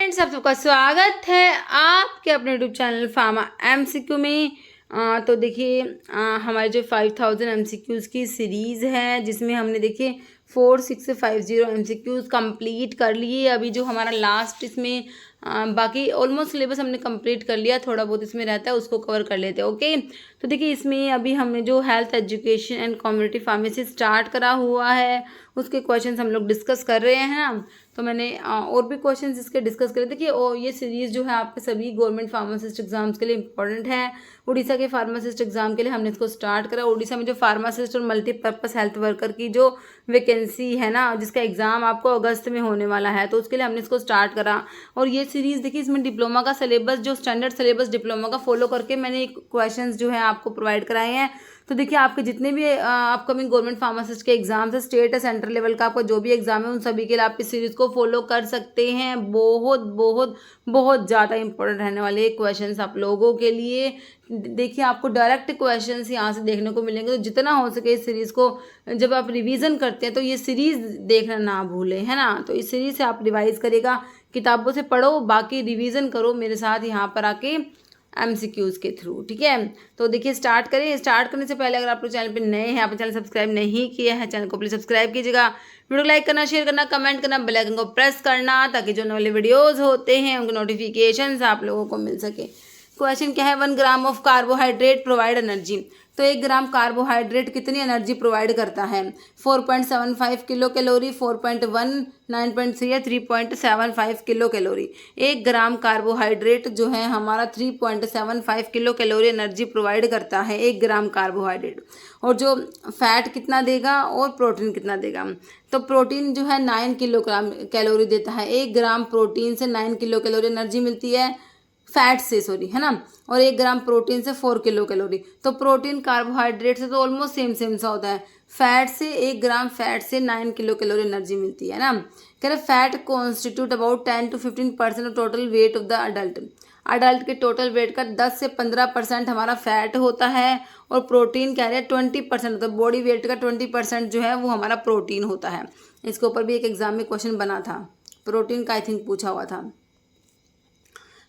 Friends, आप सबका स्वागत है आपके अपने यूट्यूब चैनल फार्मा एमसीक्यू में। तो देखिए, हमारे जो 5000 एमसीक्यूज़ की सीरीज़ है जिसमें हमने देखिए 4650 एमसीक्यूज़ कंप्लीट कर लिए। अभी जो हमारा लास्ट इसमें बाकी ऑलमोस्ट सिलेबस हमने कंप्लीट कर लिया, थोड़ा बहुत इसमें रहता है उसको कवर कर लेते हैं। ओके, तो देखिए इसमें अभी हमने जो health education and community pharmacy start करा हुआ है उसके क्वेश्चंस हम लोग डिस्कस कर रहे हैं ना। तो मैंने और भी क्वेश्चंस इसके डिस्कस करे। देखिए ये सीरीज़ जो है आपके सभी गवर्नमेंट फार्मासिस्ट एग्जाम्स के लिए इंपॉर्टेंट है। उड़ीसा के फार्मासिस्ट एग्जाम के लिए हमने इसको स्टार्ट करा। उड़ीसा में जो फार्मासिस्ट और मल्टीपर्पज़ हेल्थ वर्कर की जो वैकेंसी है ना, जिसका एग्ज़ाम आपको अगस्त में होने वाला है, तो उसके लिए हमने इसको स्टार्ट करा। और ये सीरीज़ देखिए इसमें डिप्लोमा का सिलेबस, जो स्टैंडर्ड सिलेबस डिप्लोमा का फॉलो करके मैंने क्वेश्चन जो है आपको प्रोवाइड कराए हैं। तो देखिए आपके जितने भी अपकमिंग गवर्नमेंट फार्मासिस्ट के एग्जाम्स है, स्टेट है, सेंट्रल लेवल का आपका जो भी एग्जाम है, उन सभी के लिए आप इस सीरीज़ को फॉलो कर सकते हैं। बहुत बहुत बहुत ज़्यादा इंपॉर्टेंट रहने वाले क्वेश्चंस आप लोगों के लिए। देखिए आपको डायरेक्ट क्वेश्चंस यहाँ से देखने को मिलेंगे, तो जितना हो सके इस सीरीज़ को जब आप रिवीजन करते हैं तो ये सीरीज़ देखना ना भूलें, है ना। तो इस सीरीज़ से आप रिवाइज करेगा, किताबों से पढ़ो, बाकी रिवीजन करो मेरे साथ यहाँ पर आके एमसीक्यूज़ के थ्रू, ठीक है। तो देखिए स्टार्ट करें। स्टार्ट करने से पहले अगर आप लोग चैनल पे नए हैं, आपने चैनल सब्सक्राइब नहीं किया है, चैनल को प्लीज़ सब्सक्राइब कीजिएगा। वीडियो को लाइक करना, शेयर करना, कमेंट करना, बेल आइकन को प्रेस करना, ताकि जो नए वीडियोज़ होते हैं उनके नोटिफिकेशन आप लोगों को मिल सके। क्वेश्चन क्या है, 1 gram of carbohydrate provide energy. तो 1 ग्राम कार्बोहाइड्रेट कितनी एनर्जी प्रोवाइड करता है? 4.75 किलो कैलोरी, 4.1, 9.3 या 3.75 किलो कैलोरी। 1 ग्राम कार्बोहाइड्रेट जो है हमारा 3.75 किलो कैलोरी एनर्जी प्रोवाइड करता है, 1 ग्राम कार्बोहाइड्रेट। और जो फैट कितना देगा और प्रोटीन कितना देगा? तो प्रोटीन जो है 9 किलोग्राम कैलोरी देता है। 1 ग्राम प्रोटीन से 9 किलो कैलोरी एनर्जी मिलती है, फैट से, सॉरी, है ना। और 1 ग्राम प्रोटीन से 4 किलो कैलोरी। तो प्रोटीन कार्बोहाइड्रेट से तो ऑलमोस्ट सेम सेम सा होता है। फैट से 1 ग्राम फैट से 9 किलो कैलोरी एनर्जी मिलती है ना। कह रहे fat constitute about 10 to 15% of total weight of the adult. Adult के टोटल वेट का 10 से 15% हमारा फैट होता है। और प्रोटीन कह रहे हैं 20% होता है। बॉडी वेट का 20% जो है वो हमारा प्रोटीन होता है। इसके ऊपर भी एक एग्जाम में क्वेश्चन बना था, प्रोटीन का आई थिंक पूछा हुआ था,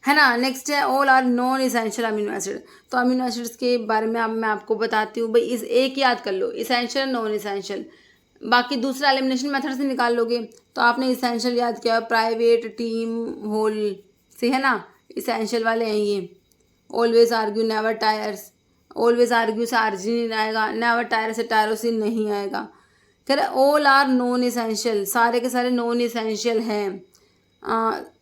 है ना। नेक्स्ट है all are non essential amino acid. तो अमीनो एसिड्स के बारे में अब मैं आपको बताती हूँ भाई। इस एक याद कर लो, इसेंशियल नॉन इसेंशियल, बाकी दूसरा एलिमिनेशन मेथड से निकाल लोगे। तो आपने इसेंशियल याद किया, प्राइवेट, टीम, होल से, है ना। इसेंशियल वाले हैं ये। Always argue, never tyres. Always argue से आर्जिनिन आएगा, नेवर टायर से टायरोसिन नहीं आएगा। फिर ऑल आर नॉन इसेंशियल, सारे के सारे नॉन इसेंशियल हैं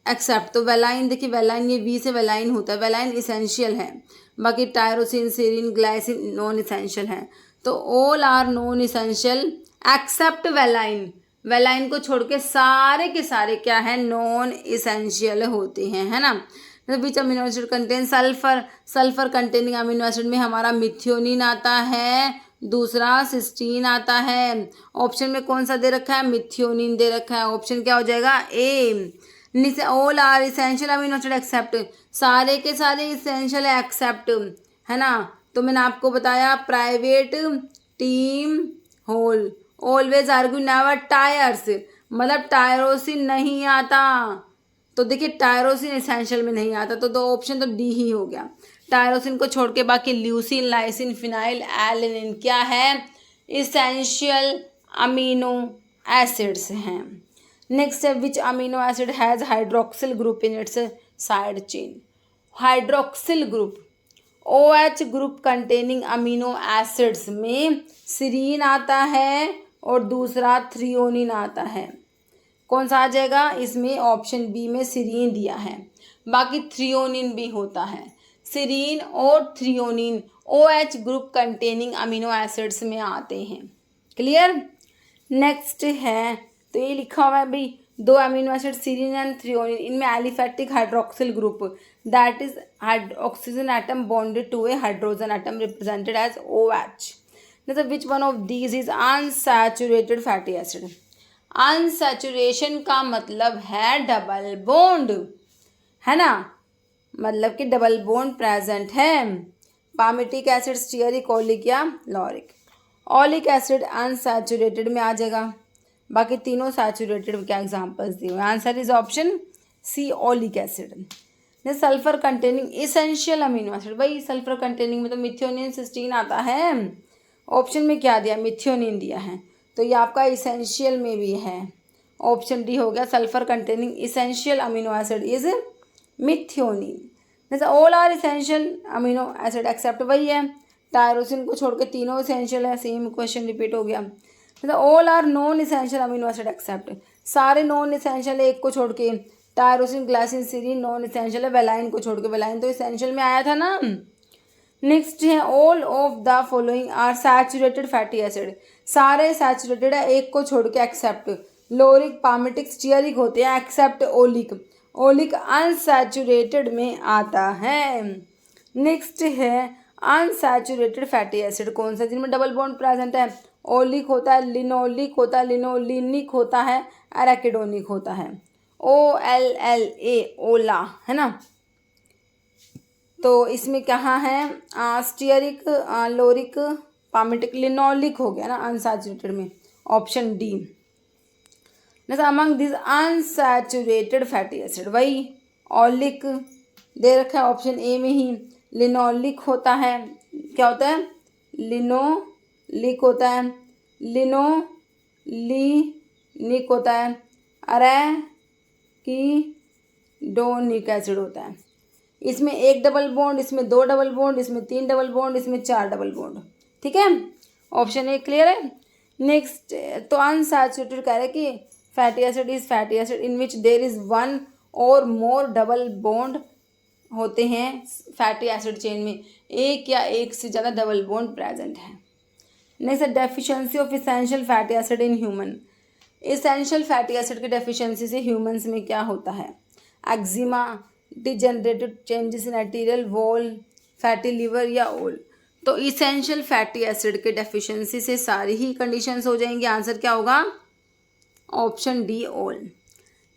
एक्सेप्ट। तो वेलाइन, देखिए वेलाइन, ये वी से वेलाइन होता है, वेलाइन इसेंशियल है। बाकी tyrosine, serine, glycine non essential है। तो all are non essential except valine. Valine को छोड़ के सारे के सारे क्या है, नॉन इसेंशियल होते हैं, है ना। Which amino acid contain sulphur. Sulphur containing amino acid में हमारा मिथियोनिन आता है, दूसरा सिस्टीन आता है। ऑप्शन में कौन सा दे रखा है? मिथियोनिन दे रखा है। ऑप्शन क्या हो जाएगा? A. All are essential amino acid except, सारे के सारे इसेंशियल है एक्सेप्ट, है ना। तो मैंने आपको बताया private, team, whole. Always argue, never tires, मतलब टायरोसिन नहीं आता। तो देखिए टायरोसिन इसेंशियल में नहीं आता, तो दो ऑप्शन तो डी ही हो गया। टायरोसिन को छोड़ के बाकी ल्यूसिन, लाइसिन, फिनाइल, एलिनिन क्या है? इसेंशियल अमीनो एसिड्स हैं। नेक्स्ट है which amino acid has hydroxyl group in its side chain. Hydroxyl group, OH group containing amino acids में सीरीन आता है और दूसरा थ्रियोनिन आता है। कौन सा आ जाएगा इसमें? ऑप्शन बी में सीरीन दिया है, बाकी थ्रियोनिन भी होता है। सीरीन और threonine OH group containing amino acids में आते हैं। क्लियर? नेक्स्ट है, तो ये लिखा हुआ है भाई, 2 amino acid serine and threonine, इनमें aliphatic hydroxyl group, that is oxygen atom bonded to a hydrogen atom represented as OH। मतलब which one of these is unsaturated fatty acid. Unsaturation का मतलब है डबल बॉन्ड, है ना, मतलब कि double bond present है। पामिटिक एसिड स्टीयरिक, ओलिक या लॉरिक। ओलिक एसिड अनसैचुरेटेड में आ जाएगा, बाकी तीनों सैचुरेटेड। क्या एग्जांपल्स दिए हुए? Answer is option C oleic acid. Sulphur containing essential amino acid, भाई सल्फर कंटेनिंग में तो मिथ्योनिन सिस्टीन आता है, ऑप्शन में क्या दिया, मिथ्योनिन दिया है, तो ये आपका इसेंशियल में भी है, ऑप्शन डी हो गया, sulphur containing essential amino acid is methionine. जैसे all are essential amino acid except, वही है, टायरोसिन को छोड़ के तीनों इसेंशियल है, सेम क्वेश्चन रिपीट हो गया। जैसे all are non essential amino acid except, सारे नॉन इसेंशियल है एक को छोड़ के, tyrosine glycine serine non essential है, वेलाइन को छोड़ के, वेलाइन तो इसेंशियल में आया था ना। नेक्स्ट है all of the following are saturated fatty acid, सारे सैचुरेटेड है एक को छोड़ के एक्सेप्ट लोरिक, पामेटिक, स्टीयरिक होते हैं एक्सेप्ट ओलिक, ओलिक अनसैचुरेटेड में आता है। नेक्स्ट है अनसैचुरेटेड फैटी एसिड कौन सा, जिनमें डबल बॉन्ड प्रेजेंट है, ओलिक होता है, लिनोलिक होता है, लिनोलिनिक होता है, एराकिडोनिक होता है, OLLA ओला है ना। तो इसमें कहाँ है, स्टीयरिक, लोरिक, पामेटिक, लिनोलिक हो गया ना अनसैचुरेटेड में, ऑप्शन डी। जैसे among this unsaturated fatty acid, वही ओलिक दे रखा है ऑप्शन ए में ही, लिनोलिक होता है, क्या होता है, लिनोलिक होता है, लिनोलिनिक होता है, एराकिडोनिक एसिड होता है। इसमें एक डबल बॉन्ड, इसमें दो डबल बॉन्ड, इसमें तीन डबल बॉन्ड, इसमें चार डबल बॉन्ड, ठीक है, ऑप्शन ए क्लियर है। नेक्स्ट तो अनसैचुरेटेड कह रहे हैं कि fatty acid is fatty acid in which there is one or more double bond होते हैं फैटी एसिड चेन में, एक या एक से ज़्यादा डबल बॉन्ड प्रेजेंट है। Next deficiency of essential fatty acid in human, essential fatty acid की डेफिशिएंसी से ह्यूमंस में क्या होता है, eczema, degenerative changes in arterial wall, fatty liver या ऑल। तो इसेंशियल फैटी एसिड के डेफिशिएंसी से सारी ही कंडीशंस हो जाएंगी, आंसर क्या होगा, ऑप्शन डी ऑल।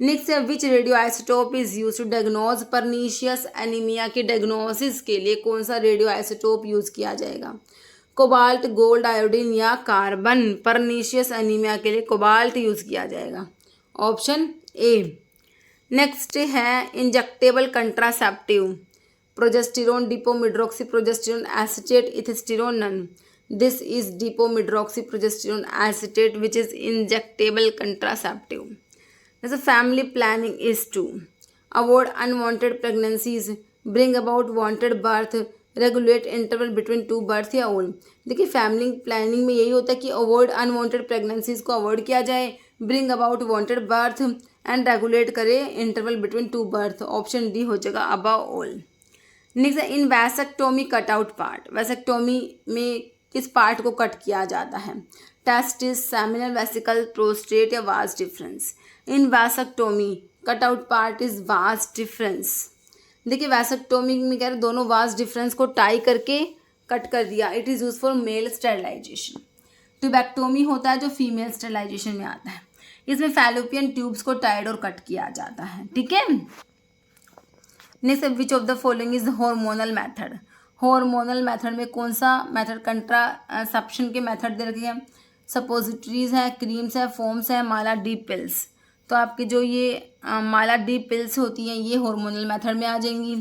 नेक्स्ट है which radio isotope is use to diagnose pernicious anaemia की डायग्नोसिस के लिए कौन सा रेडियो आइसोटोप यूज़ किया जाएगा, कोबाल्ट, गोल्ड, आयोडीन या कार्बन। परनीशियस एनीमिया के लिए कोबाल्ट यूज़ किया जाएगा, ऑप्शन ए। नेक्स्ट है injectable contraceptive, progesterone, depomedroxy progesterone acetate, ethisterone none. This is depomedroxy progesterone acetate which is injectable contraceptive. जैसे family planning is to avoid unwanted pregnancies, bring about wanted birth, regulate interval between two birth या all. देखिए family planning में यही होता है कि avoid unwanted pregnancies को avoid किया जाए, bring about wanted birth and regulate करे interval between two birth, option D हो जाएगा above all. Next in vasectomy cut out part, vasectomy में किस पार्ट को कट किया जाता है, टेस्टिस, सेमिनल वेसिकल, प्रोस्टेट या vas deferens. In vasectomy cut out part is vas deferens. देखिए वैसेक्टोमी में कह रहे दोनों वास डिफरेंस को टाई करके कट कर दिया, it is use for male sterilisation. Tubectomy होता है जो फीमेल स्टेरिलाइजेशन में आता है, इसमें फैलोपियन ट्यूब्स को टाइड और कट किया जाता है, ठीक है। Next which of the following is hormonal method, hormonal method में कौन सा मेथड, कंट्रासेप्शन के मेथड दे रखे हैं, सपोजिटरीज है, क्रीम्स है, फोम्स है, माला डी पिल्स। तो आपके जो ये माला डी पिल्स होती हैं ये हार्मोनल मेथड में आ जाएंगी।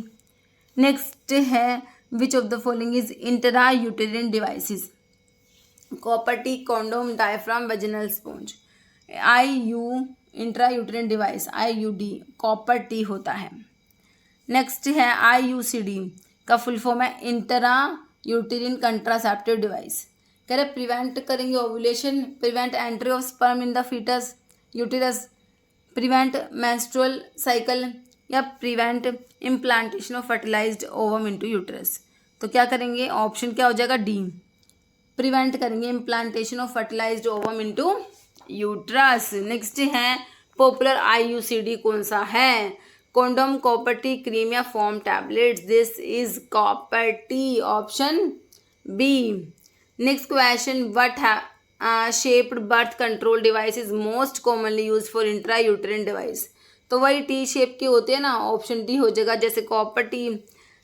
नेक्स्ट है which of the following is intra uterine devices, copper T, condom, diaphragm, vaginal sponge. IU intra uterine device, IUD copper T होता है। नेक्स्ट है IUCD का फुल फॉर्म है इंट्रा यूटेरिन कंट्रासेप्टिव डिवाइस। कह रहे प्रिवेंट करेंगे ovulation, prevent entry of sperm in the foetus uterus, prevent menstrual cycle या prevent implantation of fertilised ovum into uterus. तो क्या करेंगे, ऑप्शन क्या हो जाएगा डी, प्रिवेंट करेंगे implantation of fertilised ovum into uterus. Next है पॉपुलर IUCD कौन सा है, कॉन्डोम, कॉपर टी, क्रीम या foam tablets. This is copper T, option B. Next question what shaped birth control device is most commonly use for intra uterine device. तो वही T shape के होते हैं ना, ऑप्शन डी हो जाएगा, जैसे कॉपर टी।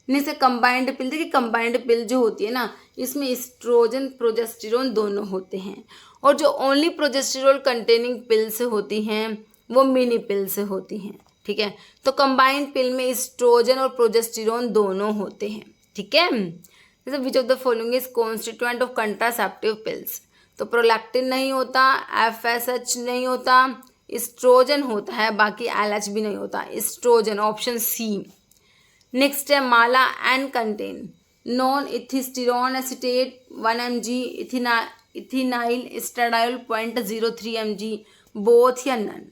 नेक्स्ट कंबाइंड पिल, देखिए कंबाइंड पिल जो होती है ना इसमें एस्ट्रोजन प्रोजेस्टेरोन दोनों होते हैं, और जो ओनली प्रोजेस्टेरोल कंटेनिंग पिल्स होती हैं वो मिनी पिल्स होती हैं, ठीक है। तो कंबाइंड पिल में एस्ट्रोजन और प्रोजेस्टेरोन दोनों होते हैं, ठीक है। जैसे विच of the following is constituent of contraceptive pills, तो प्रोलैक्टिन नहीं होता, FSH नहीं होता, एस्ट्रोजन होता है, बाकी LH भी नहीं होता, एस्ट्रोजन ऑप्शन सी। नेक्स्ट है Mala N contain non ethisterone acetate 1 mg, ethinyl estradiol 0.03 mg, both या नन।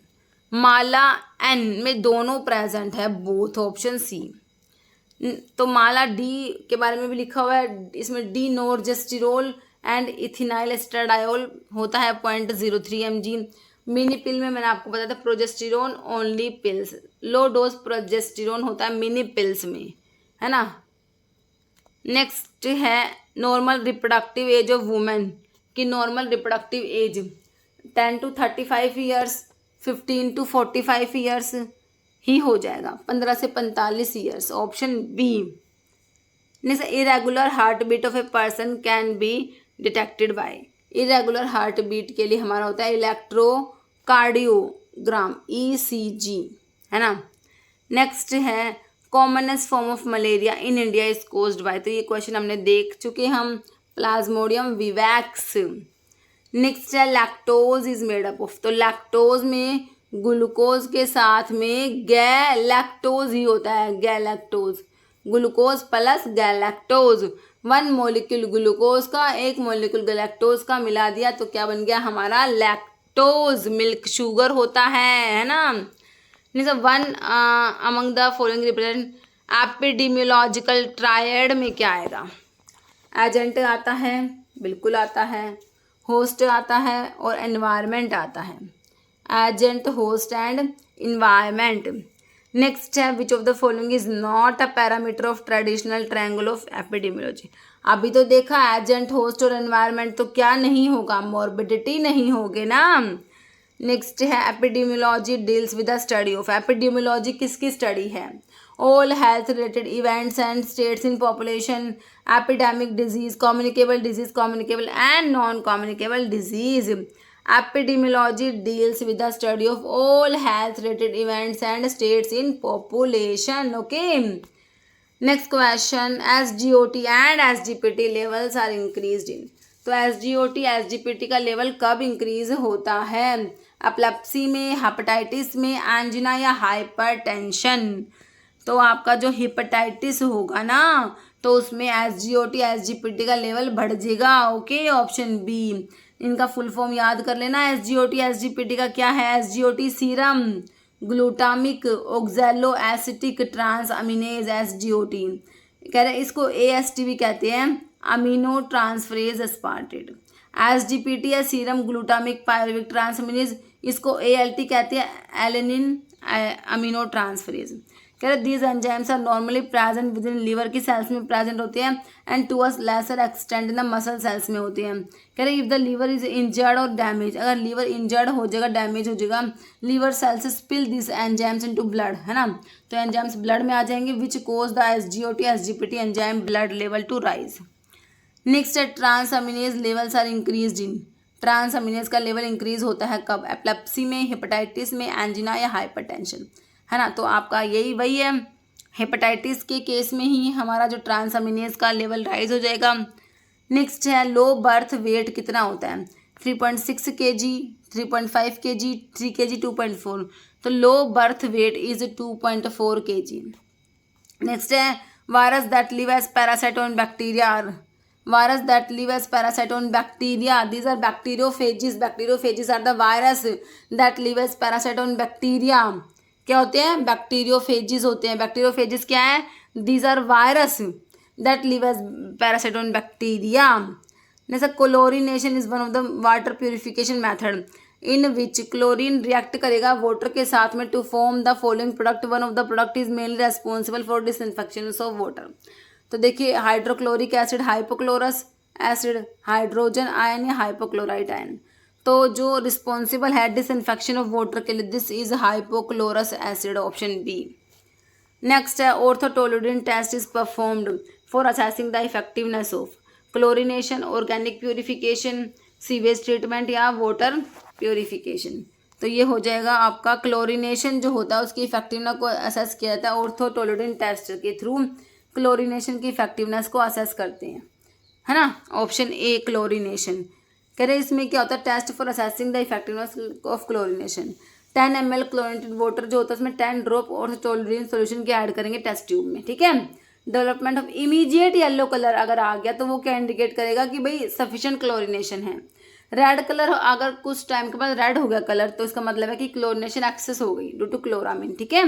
माला एन में दोनों प्रेजेंट है, बोथ ऑप्शन सी। तो माला डी के बारे में भी लिखा हुआ है, इसमें डी नोर्जेस्टिरोल एंड इथिनाइल एस्ट्राडायोल होता है 0.03 mg। मिनी पिल में मैंने आपको बताया था progesterone only pills, low dose progesterone होता है मिनी पिल्स में, है ना। नेक्स्ट है normal reproductive age of women की normal reproductive age 10 to 35 years, 15 to 45 years ही हो जाएगा, 15 से 45 years, option B. Next irregular heart beat of a person can be detected by, irregular heart beat के लिए हमारा होता है इलेक्ट्रोकार्डियोग्राम ECG, है ना। नेक्स्ट है commonest form of malaria in India is caused bye, तो ये क्वेश्चन हमने देख चुके हम, प्लाज्मोडियम विवैक्स। नेक्स्ट है lactose is made up of, तो लैक्टोज में ग्लूकोज के साथ में गैलैक्टोज ही होता है, गैलैक्टोज, ग्लूकोज प्लस गैलैक्टोज। 1 मोलिक्यूल ग्लूकोज का 1 मोलिक्यूल गैलैक्टोज का मिला दिया तो क्या बन गया हमारा लैक्टोज, मिल्क शुगर होता है ना। One among the following represent epidemiological triad में क्या आएगा, एजेंट आता है, बिल्कुल आता है, होस्ट आता है और एनवायरनमेंट आता है, agent host and environment. Next है which of the following is not a parameter of traditional triangle of epidemiology, अभी तो देखा एजेंट होस्ट और एनवायरनमेंट, तो क्या नहीं होगा, मॉर्बिडिटी नहीं होगी ना। नेक्स्ट है epidemiology deals with the study of, epidemiology किसकी स्टडी है, all health related events and states in population, epidemic disease, communicable and non communicable disease. Epidemiology deals with the study of all health related events and states in population. Okay. Next question, SGOT and SGPT levels are increased in, तो SGOT SGPT का level कब increase होता है, epilepsy में, hepatitis में, angina या hypertension. तो आपका जो हेपेटाइटिस होगा ना तो उसमें SGOT SGPT का लेवल बढ़ जाएगा, ओके, ऑप्शन बी। इनका फुल फॉर्म याद कर लेना, SGOT SGPT का क्या है, SGOT serum glutamic oxaloacetic transaminase, SGOT कह रहे हैं, इसको AST भी कहते हैं, अमीनो ट्रांसफरेज एस्पार्टेट। SGPT है serum glutamic pyruvic transaminase, इसको ALT कहते हैं, एलेनिन अमीनो ट्रांसफरेज। कह रहे these enzymes are normally present within liver की सेल्स में प्रेजेंट होते हैं and to a lesser extent in the muscle cells में होते हैं। कह रहे if the liver is injured और डैमेज, अगर लीवर इंजर्ड हो जाएगा, डैमेज हो जाएगा, liver cells spill this enzymes into blood, है ना, तो एंजाइम्स ब्लड में आ जाएंगे which cause the SGOT SGPT enzyme blood level to rise. Next है transaminase levels are increased in, transaminase का लेवल इंक्रीज होता है कब, एपिलेप्सी में, हेपेटाइटिस में, एंजिना या हाइपरटेंशन, है ना। तो आपका यही वही है, हेपेटाइटिस के केस में ही हमारा जो ट्रांस अमीनेज का लेवल राइज हो जाएगा। नेक्स्ट है लो बर्थ वेट कितना होता है, 3.6 kg, 3.5 kg, 3 kg, 2.4, तो low birth weight is 2.4 kg। Next है virus that live as parasite on bacteria, virus that live as parasite on bacteria, these are bacteriophages, bacteriophages are the virus that live as parasite on bacteria, क्या होते हैं, bacteriophages होते हैं। Bacteriophages क्या है, these are virus that live as parasite on bacteria. जैसे chlorination is one of the water purification method in which chlorine react करेगा water के साथ में to form the following product, one of the product is mainly responsible for disinfection of water. तो देखिए hydrochloric acid, hypochlorous acid, hydrogen ion या hypochlorite ion, तो जो responsible है डिसइंफेक्शन ऑफ वाटर के लिए this is hypochlorous acid, option B. Next है orthotoluidine test is performed for assessing the effectiveness of chlorination, organic purification, sewage treatment या water purification. तो ये हो जाएगा आपका क्लोरिनेशन जो होता है उसकी इफेक्टिवनेस को असेस किया जाता है ऑर्थोटोलेडन टेस्ट के थ्रू। क्लोरिनेशन की इफेक्टिवनेस को असेस करते हैं, है ना। Option A chlorination. कह रहे इसमें क्या होता है, test for assessing the effectiveness of chlorination. 10 ml chlorinated water जो होता है उसमें 10 ड्रॉप और टोलरिन सोल्यूशन के ऐड करेंगे टेस्ट ट्यूब में, ठीक है। Development of immediate yellow colour अगर आ गया तो वो क्या इंडिकेट करेगा कि भाई सफिशिएंट क्लोरिनेशन है। रेड कलर अगर कुछ टाइम के बाद रेड हो गया कलर तो इसका मतलब है कि क्लोरिनेशन एक्सेस हो गई ड्यू टू क्लोरामिन, ठीक है।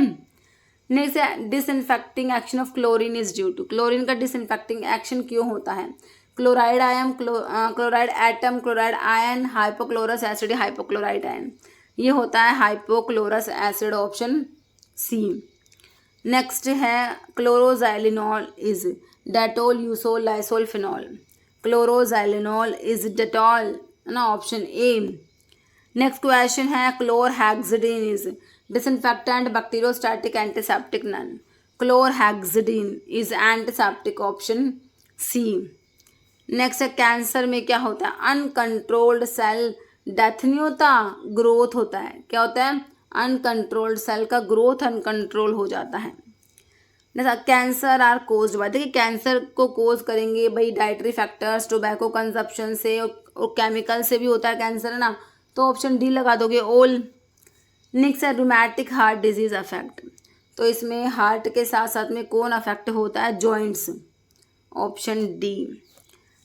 नेक्स्ट है disinfecting action of chlorine is due to. Chlorine का डिसइंफेक्टिंग एक्शन क्यों होता है। Chloride ion, chloride atom, chloride ion, hypochlorous acid, hypochloride ion. ये होता है hypochlorous acid, option C. Next है chloroxylenol is Dettol, Eusol, Lysol, phenol. Chloroxylenol is Dettol, है ना, ऑप्शन ए। नेक्स्ट क्वेश्चन है chlorhexidine is disinfectant, bacteriostatic, antiseptic, none. Chlorhexidine is antiseptic, option C. Next है cancer में क्या होता है, uncontrolled cell death नहीं होता, ग्रोथ होता है। क्या होता है, अनकंट्रोल्ड सेल का ग्रोथ अनकंट्रोल हो जाता है। कैंसर आर कोज्ड बाय, देखिए कैंसर को कोज करेंगे भाई डाइटरी फैक्टर्स, टोबैको कंजप्शन से और केमिकल से भी होता है कैंसर, है ना, तो ऑप्शन डी लगा दोगे, ऑल। नेक्स्ट है रूमेटिक हार्ट डिजीज अफेक्ट, तो इसमें हार्ट के साथ साथ में कौन अफेक्ट होता है, जॉइंट्स, ऑप्शन डी।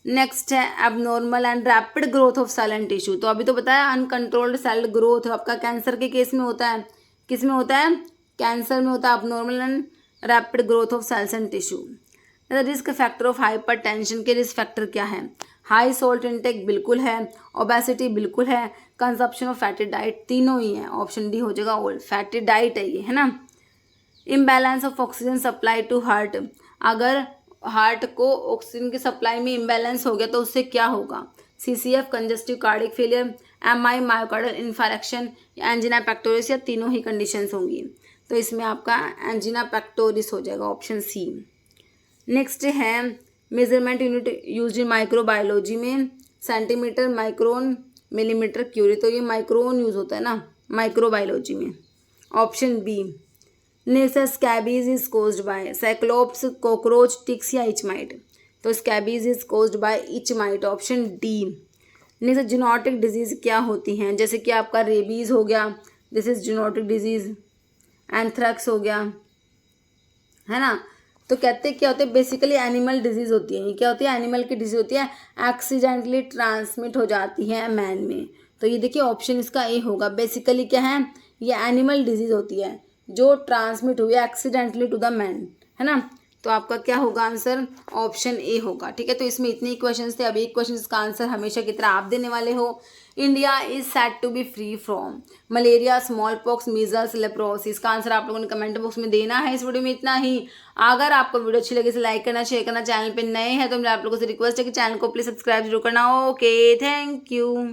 नेक्स्ट है abnormal and rapid growth of cell and tissue, तो अभी तो बताया अनकंट्रोल्ड सेल ग्रोथ आपका कैंसर के केस में होता है, किस में होता है, कैंसर में होता है abnormal and rapid growth of cells and tissue. Risk factor of hypertension के रिस्क फैक्टर क्या है, हाई सोल्ट इंटेक बिल्कुल है, ओबेसिटी बिल्कुल है, कंजप्शन ऑफ फैटी डाइट, तीनों ही है, ऑप्शन डी हो जाएगा ऑल, फैटी डाइट है ये, है ना। Imbalance of oxygen supply to heart, अगर हार्ट को ऑक्सीजन की सप्लाई में इम्बैलेंस हो गया तो उससे क्या होगा, CCF, congestive cardiac failure, MI, myocardial infarction, angina pectoris, या तीनों ही कंडीशंस होंगी। तो इसमें आपका एंजिना पेक्टोरिस हो जाएगा, ऑप्शन सी। नेक्स्ट है measurement unit use in microbiology में सेंटीमीटर, माइक्रोन, मिलीमीटर, क्यूरी, तो ये माइक्रोन यूज होता है ना माइक्रोबायोलॉजी में, option B. Next scabies is caused by cyclops, cockroach, ticks या इचमाइट, तो scabies is caused by itch mite, option D. Next zoonotic disease क्या होती हैं, जैसे कि आपका रेबीज हो गया, this is zoonotic disease, anthrax हो गया, है ना। तो कहते हैं क्या होते हैं, बेसिकली एनिमल डिजीज होती है, ये क्या होती है, एनिमल की डिजीज होती है, एक्सीडेंटली ट्रांसमिट हो जाती है मैन में, तो ये देखिए ऑप्शन इसका ए होगा। बेसिकली क्या है, ये एनिमल डिजीज होती है जो ट्रांसमिट हुई एक्सीडेंटली टू द मैन, है ना, तो आपका क्या होगा आंसर, ऑप्शन ए होगा, ठीक है। तो इसमें इतने ही क्वेश्चंस थे, अब एक क्वेश्चन का आंसर हमेशा की तरह आप देने वाले हो। India is said to be free from malaria, small pox, measles, leprosis, का आंसर आप लोगों ने कमेंट बॉक्स में देना है। इस वीडियो में इतना ही। अगर आपको वीडियो अच्छी लगे तो लाइक करना, शेयर करना, चैनल पे नए हैं तो मेरे आप लोगों से रिक्वेस्ट है कि चैनल को प्लीज सब्सक्राइब जरूर करना। Okay, thank you.